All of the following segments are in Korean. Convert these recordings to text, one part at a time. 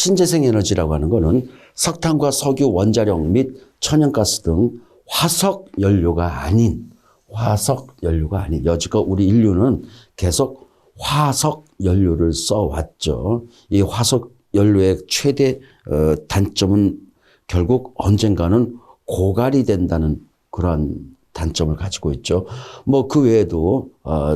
신재생 에너지라고 하는 거는 석탄과 석유, 원자력 및 천연가스 등 화석 연료가 아닌 여지껏 우리 인류는 계속 화석 연료를 써왔죠. 이 화석 연료의 최대 단점은 결국 언젠가는 고갈이 된다는 그러한 단점을 가지고 있죠. 뭐 그 외에도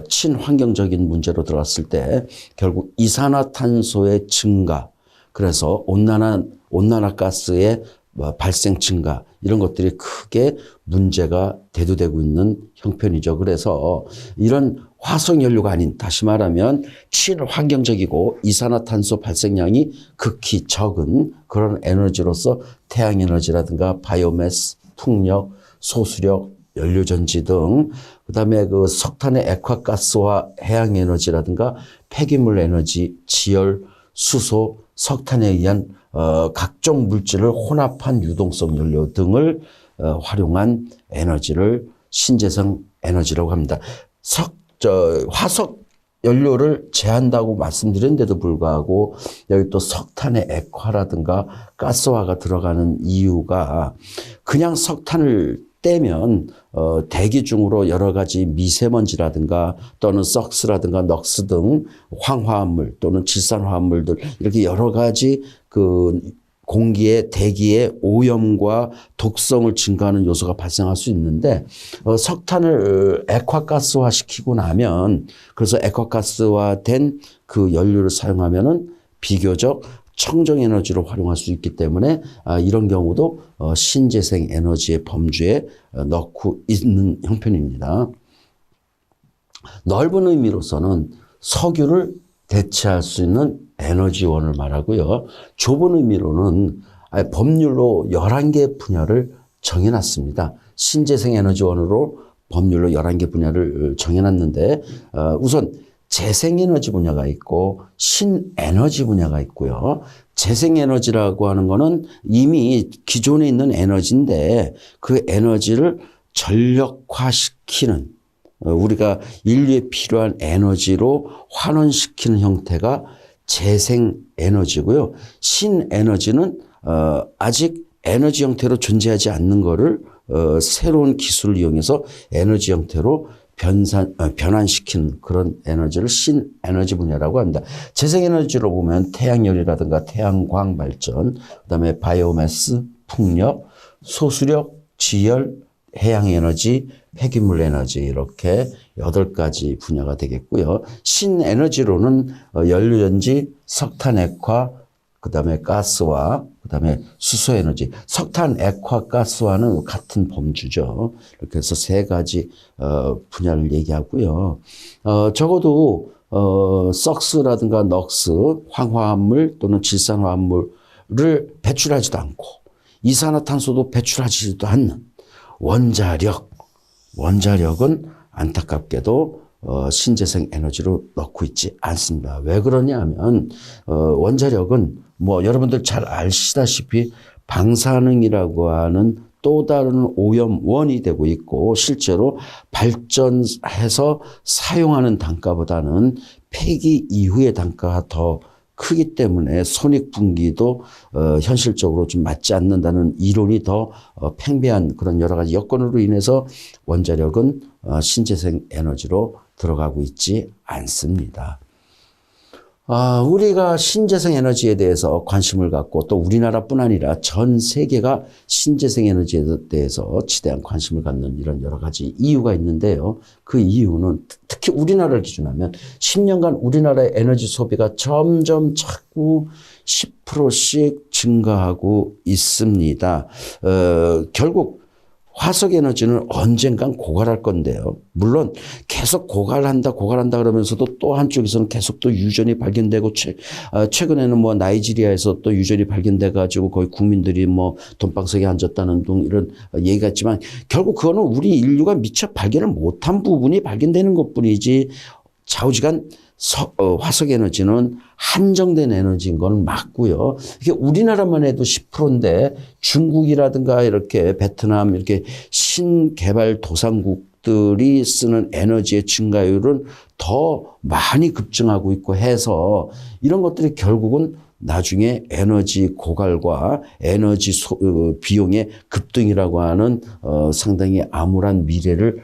친환경적인 문제로 들어갔을 때 결국 이산화탄소의 증가, 그래서 온난화 가스의 발생 증가, 이런 것들이 크게 문제가 대두되고 있는 형편이죠. 그래서 이런 화석 연료가 아닌, 다시 말하면 친환경적이고 이산화탄소 발생량이 극히 적은 그런 에너지로서 태양에너지라든가 바이오매스, 풍력, 소수력, 연료전지 등, 그다음에 그 석탄의 액화가스와 해양에너지라든가 폐기물 에너지, 지열, 수소, 석탄에 의한 각종 물질을 혼합한 유동성 연료 등을 활용한 에너지를 신재생 에너지라고 합니다. 화석 연료를 제한다고 말씀드렸는데도 불구하고 여기 또 석탄의 액화라든가 가스화가 들어가는 이유가, 그냥 석탄을 떼면 대기 중으로 여러 가지 미세먼지라든가 또는 썩스라든가 넉스 등 황화합물 또는 질산화합물들, 이렇게 여러 가지 그 공기의 대기의 오염과 독성을 증가하는 요소가 발생할 수 있는데, 석탄을 액화가스화 시키고 나면, 그래서 액화가스화된 그 연료를 사용하면은 비교적 청정 에너지로 활용할 수 있기 때문에 이런 경우도 신재생 에너지의 범주에 넣고 있는 형편입니다. 넓은 의미로서는 석유를 대체할 수 있는 에너지원을 말하고요. 좁은 의미로는 법률로 11개 분야를 정해놨습니다. 신재생 에너지원으로 법률로 11개 분야를 정해놨는데, 우선 재생에너지 분야가 있고 신에너지 분야가 있고요. 재생에너지라고 하는 거는 이미 기존에 있는 에너지인데 그 에너지를 전력화시키는, 우리가 인류에 필요한 에너지로 환원시키는 형태가 재생에너지고요. 신에너지는 아직 에너지 형태로 존재하지 않는 거를 새로운 기술을 이용해서 에너지 형태로 변환시키는 그런 에너지를 신에너지 분야라고 합니다. 재생에너지로 보면 태양열이라든가 태양광 발전, 그다음에 바이오매스, 풍력, 소수력, 지열, 해양에너지, 폐기물 에너지, 이렇게 8가지 분야가 되겠고요. 신에너지로는 연료전지, 석탄액화, 그다음에 가스화, 그다음에 수소에너지, 석탄, 액화, 가스화는 같은 범주죠. 이렇게 해서 3가지 분야를 얘기하고요. 적어도 썩스라든가 넉스, 황화합물 또는 질산화합물을 배출하지도 않고 이산화탄소도 배출하지도 않는 원자력은 안타깝게도 신재생 에너지로 넣고 있지 않습니다. 왜 그러냐 하면 원자력은 뭐 여러분들 잘 아시다시피 방사능이라고 하는 또 다른 오염원이 되고 있고, 실제로 발전해서 사용하는 단가보다는 폐기 이후의 단가가 더 크기 때문에 손익분기도 현실적으로 좀 맞지 않는다는 이론이 더 팽배한 그런 여러 가지 여건으로 인해서 원자력은 신재생 에너지로 들어가고 있지 않습니다. 우리가 신재생 에너지에 대해서 관심을 갖고, 또 우리나라뿐 아니라 전 세계가 신재생 에너지에 대해서 지대한 관심을 갖는 이런 여러 가지 이유가 있는데요. 그 이유는 특히 우리나라를 기준하면 10년간 우리나라의 에너지 소비가 점점 자꾸 10%씩 증가하고 있습니다. 결국 화석 에너지는 언젠간 고갈할 건데요. 물론 계속 고갈한다 그러면서도 또 한쪽에서는 계속 또 유전이 발견되고, 최근에는 뭐 나이지리아에서 또 유전이 발견돼 가지고 거의 국민들이 뭐 돈방석에 앉았다는 등 이런 얘기가 있지만, 결국 그거는 우리 인류가 미처 발견을 못한 부분이 발견되는 것뿐이지, 좌우지간 화석 에너지는 한정된 에너지인 건 맞고요. 이게 우리나라만 해도 10%인데 중국이라든가 이렇게 베트남, 이렇게 신개발 도상국들이 쓰는 에너지의 증가율은 더 많이 급증하고 있고 해서, 이런 것들이 결국은 나중에 에너지 고갈과 에너지 비용의 급등이라고 하는 상당히 암울한 미래를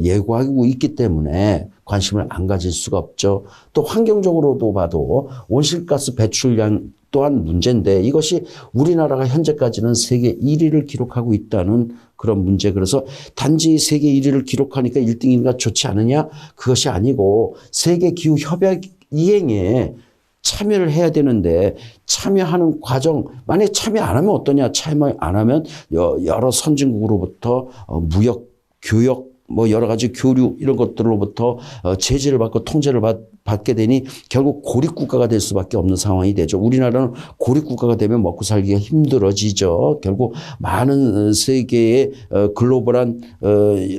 예고하고 있기 때문에 관심을 안 가질 수가 없죠. 또 환경적으로도 봐도 온실가스 배출량 또한 문제인데 이것이 우리나라가 현재까지는 세계 1위를 기록하고 있다는 그런 문제. 그래서 단지 세계 1위를 기록하니까 1등이니까 좋지 않으냐? 그것이 아니고 세계 기후 협약 이행에 참여를 해야 되는데 참여하는 과정, 만약에 참여 안 하면 어떠냐? 참여 안 하면 여러 선진국으로부터 무역, 교역, 뭐 여러 가지 교류 이런 것들로부터 제재를 받고 통제를 받게 되니 결국 고립국가가 될 수밖에 없는 상황이 되죠. 우리나라는 고립국가가 되면 먹고 살기가 힘들어지죠. 결국 많은 세계의 글로벌한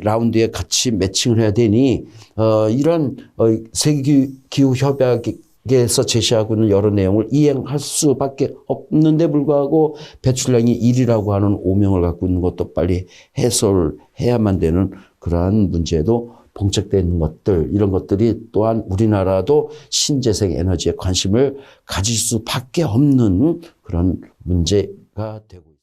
라운드에 같이 매칭을 해야 되니 이런 세계기후협약에서 제시하고 있는 여러 내용을 이행할 수밖에 없는데 불구하고 배출량이 1위라고 하는 오명을 갖고 있는 것도 빨리 해소해야만 되는 그러한 문제도 봉착되어 있는 것들, 이런 것들이 또한 우리나라도 신재생 에너지에 관심을 가질 수밖에 없는 그런 문제가 되고 있습니다.